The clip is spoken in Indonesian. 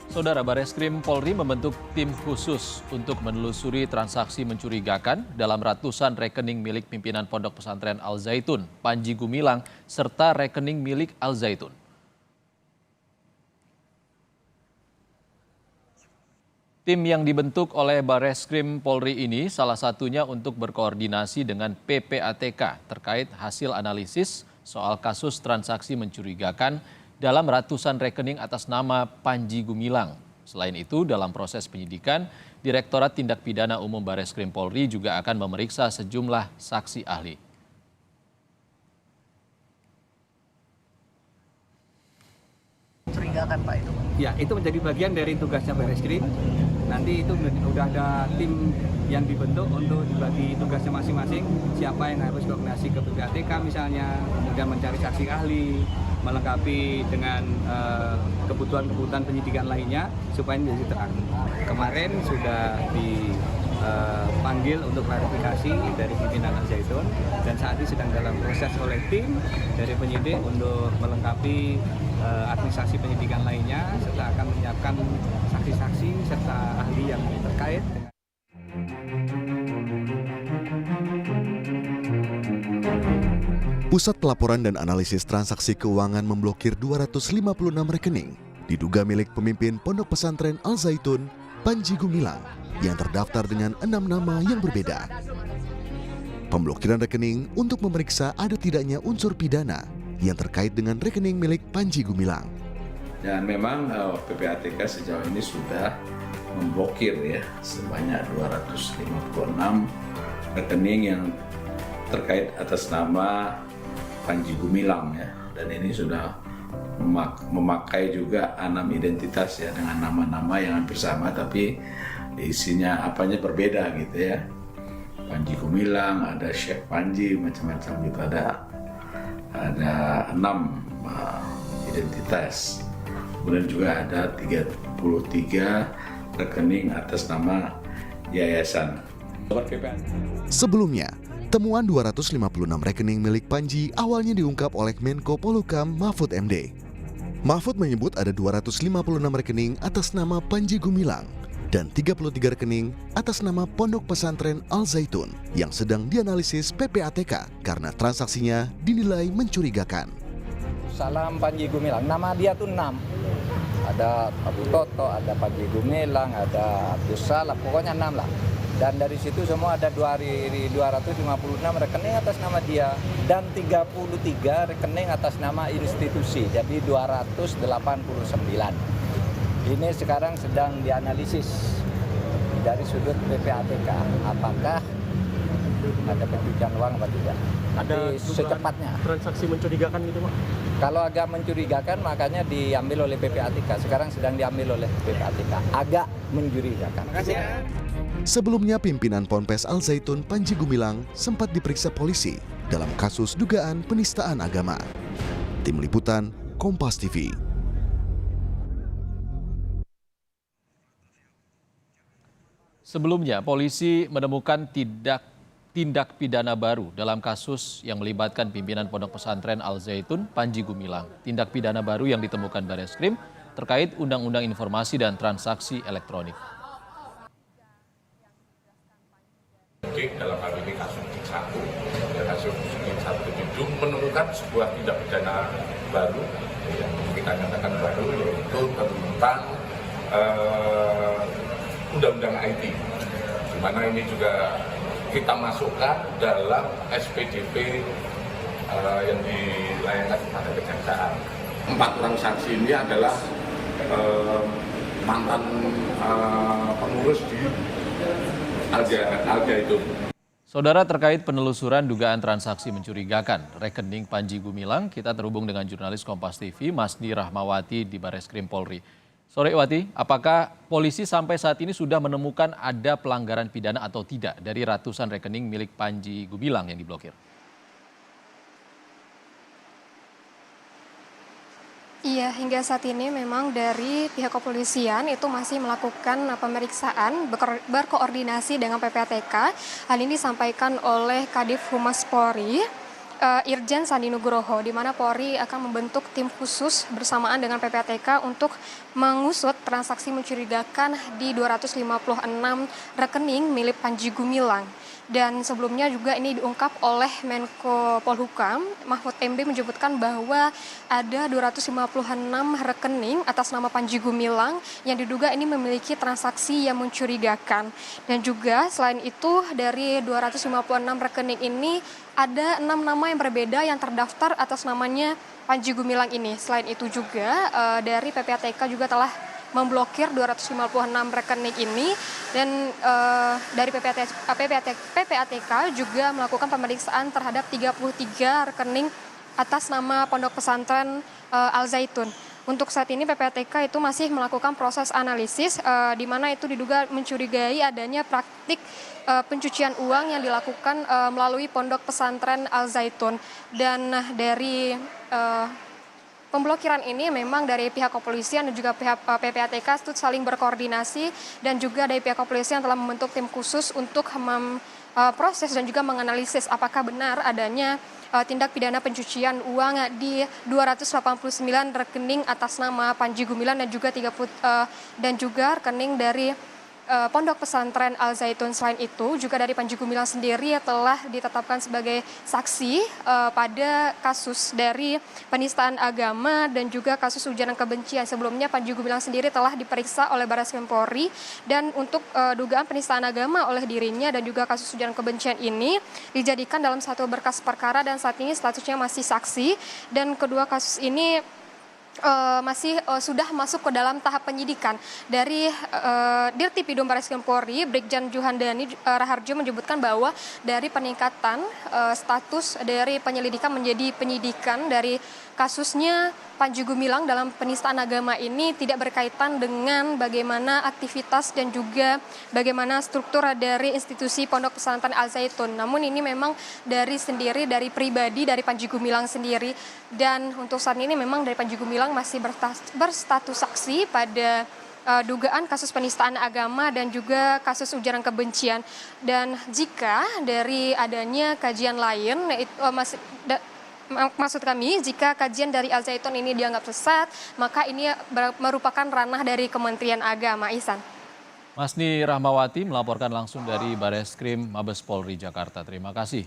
Saudara, Bareskrim Polri membentuk tim khusus untuk menelusuri transaksi mencurigakan dalam ratusan rekening milik pimpinan Pondok Pesantren Al Zaitun, Panji Gumilang, serta rekening milik Al Zaitun. Tim yang dibentuk oleh Bareskrim Polri ini salah satunya untuk berkoordinasi dengan PPATK terkait hasil analisis soal kasus transaksi mencurigakan dalam ratusan rekening atas nama Panji Gumilang. Selain itu, dalam proses penyidikan, Direktorat Tindak Pidana Umum Bareskrim Polri juga akan memeriksa sejumlah saksi ahli. Mencurigakan Pak itu? Ya, itu menjadi bagian dari tugasnya Bareskrim. Nanti itu sudah ada tim yang dibentuk untuk dibagi tugasnya masing-masing. Siapa yang harus koordinasi ke PPATK misalnya, kemudian mencari saksi ahli, melengkapi dengan kebutuhan-kebutuhan penyidikan lainnya supaya menjadi terang. Kemarin sudah dipanggil untuk klarifikasi dari pimpinan Al Zaitun dan saat ini sedang dalam proses oleh tim dari penyidik untuk melengkapi administrasi penyidikan lainnya serta akan menyiapkan saksi-saksi serta ahli yang terkait dengan Pusat Pelaporan dan Analisis Transaksi Keuangan memblokir 256 rekening diduga milik pemimpin Pondok Pesantren Al Zaitun, Panji Gumilang, yang terdaftar dengan 6 nama yang berbeda. Pemblokiran rekening untuk memeriksa ada tidaknya unsur pidana yang terkait dengan rekening milik Panji Gumilang. Dan memang PPATK sejauh ini sudah memblokir ya sebanyak 256 rekening yang terkait atas nama Panji Gumilang ya, dan ini sudah memakai juga 6 identitas ya dengan nama-nama yang hampir sama tapi isinya apanya berbeda gitu ya. Panji Gumilang, ada Syekh Panji, macam-macam gitu, ada 6 identitas. Kemudian juga ada 33 rekening atas nama yayasan. Sebelumnya, temuan 256 rekening milik Panji awalnya diungkap oleh Menko Polhukam Mahfud MD. Mahfud menyebut ada 256 rekening atas nama Panji Gumilang dan 33 rekening atas nama Pondok Pesantren Al Zaitun yang sedang dianalisis PPATK karena transaksinya dinilai mencurigakan. Salam Panji Gumilang, nama dia tuh 6. Ada Abu Toto, ada Panji Gumilang, ada Abdus Salam, pokoknya 6 lah. Dan dari situ semua ada 256 rekening atas nama dia dan 33 rekening atas nama institusi, jadi 289. Ini sekarang sedang dianalisis dari sudut PPATK, apakah ada pencucian uang atau tidak. Nanti secepatnya. Transaksi mencurigakan gitu Pak? Kalau agak mencurigakan makanya diambil oleh PPATK, sekarang sedang diambil oleh PPATK, agak mencurigakan. Sebelumnya, pimpinan Ponpes Al Zaitun Panji Gumilang sempat diperiksa polisi dalam kasus dugaan penistaan agama. Tim Liputan, Kompas TV. Sebelumnya, polisi menemukan tindak pidana baru dalam kasus yang melibatkan pimpinan Pondok Pesantren Al Zaitun, Panji Gumilang. Tindak pidana baru yang ditemukan Bareskrim terkait Undang-Undang Informasi dan Transaksi Elektronik. Dalam hal ini kasus itu menemukan sebuah tindak pidana baru yang kita nyatakan baru, yaitu tentang Undang-Undang IT, di mana ini juga kita masukkan dalam SPDP yang dilayangkan kepada kejaksaan. 4 orang saksi ini adalah mantan pengurus di Al Zaitun. Saudara, terkait penelusuran dugaan transaksi mencurigakan rekening Panji Gumilang, kita terhubung dengan jurnalis Kompas TV, Masni Rahmawati di Bareskrim Polri. Sore Wati, apakah polisi sampai saat ini sudah menemukan ada pelanggaran pidana atau tidak dari ratusan rekening milik Panji Gumilang yang diblokir? Iya, hingga saat ini memang dari pihak kepolisian itu masih melakukan pemeriksaan berkoordinasi dengan PPATK. Hal ini disampaikan oleh Kadif Humas Polri Irjen Sandi Nugroho, di mana Polri akan membentuk tim khusus bersamaan dengan PPATK untuk mengusut transaksi mencurigakan di 256 rekening milik Panji Gumilang. Dan sebelumnya juga ini diungkap oleh Menko Polhukam, Mahfud MD menyebutkan bahwa ada 256 rekening atas nama Panji Gumilang yang diduga ini memiliki transaksi yang mencurigakan. Dan juga selain itu dari 256 rekening ini ada 6 nama yang berbeda yang terdaftar atas namanya Panji Gumilang ini. Selain itu juga dari PPATK juga telah memblokir 256 rekening ini dan dari PPATK juga melakukan pemeriksaan terhadap 33 rekening atas nama Pondok Pesantren Al Zaitun. Untuk saat ini PPATK itu masih melakukan proses analisis di mana itu diduga mencurigai adanya praktik pencucian uang yang dilakukan melalui Pondok Pesantren Al Zaitun. Dan dari pemblokiran ini memang dari pihak kepolisian dan juga pihak PPATK itu saling berkoordinasi dan juga dari pihak kepolisian telah membentuk tim khusus untuk memproses dan juga menganalisis apakah benar adanya tindak pidana pencucian uang di 289 rekening atas nama Panji Gumilang dan juga rekening dari Pondok Pesantren Al Zaitun. Selain itu juga dari Panji Gumilang sendiri telah ditetapkan sebagai saksi pada kasus dari penistaan agama dan juga kasus ujaran kebencian. Sebelumnya Panji Gumilang sendiri telah diperiksa oleh Barreskrim Polri dan untuk dugaan penistaan agama oleh dirinya dan juga kasus ujaran kebencian ini dijadikan dalam satu berkas perkara dan saat ini statusnya masih saksi dan kedua kasus ini sudah masuk ke dalam tahap penyidikan. Dari Dirtipidum Barreskrim Polri, Brigjen Juhandani Raharjo menyebutkan bahwa dari peningkatan status dari penyelidikan menjadi penyidikan dari kasusnya Panji Gumilang dalam penistaan agama ini tidak berkaitan dengan bagaimana aktivitas dan juga bagaimana struktur dari institusi Pondok Pesantren Al Zaitun. Namun ini memang dari pribadi dari Panji Gumilang sendiri. Dan untuk saat ini memang dari Panji Gumilang masih berstatus saksi pada dugaan kasus penistaan agama dan juga kasus ujaran kebencian. Dan jika dari adanya kajian lain, maksud kami, jika kajian dari Al Zaitun ini dianggap sesat, maka ini merupakan ranah dari Kementerian Agama. Ihsan. Masni Rahmawati melaporkan langsung dari Barreskrim Mabes Polri Jakarta. Terima kasih.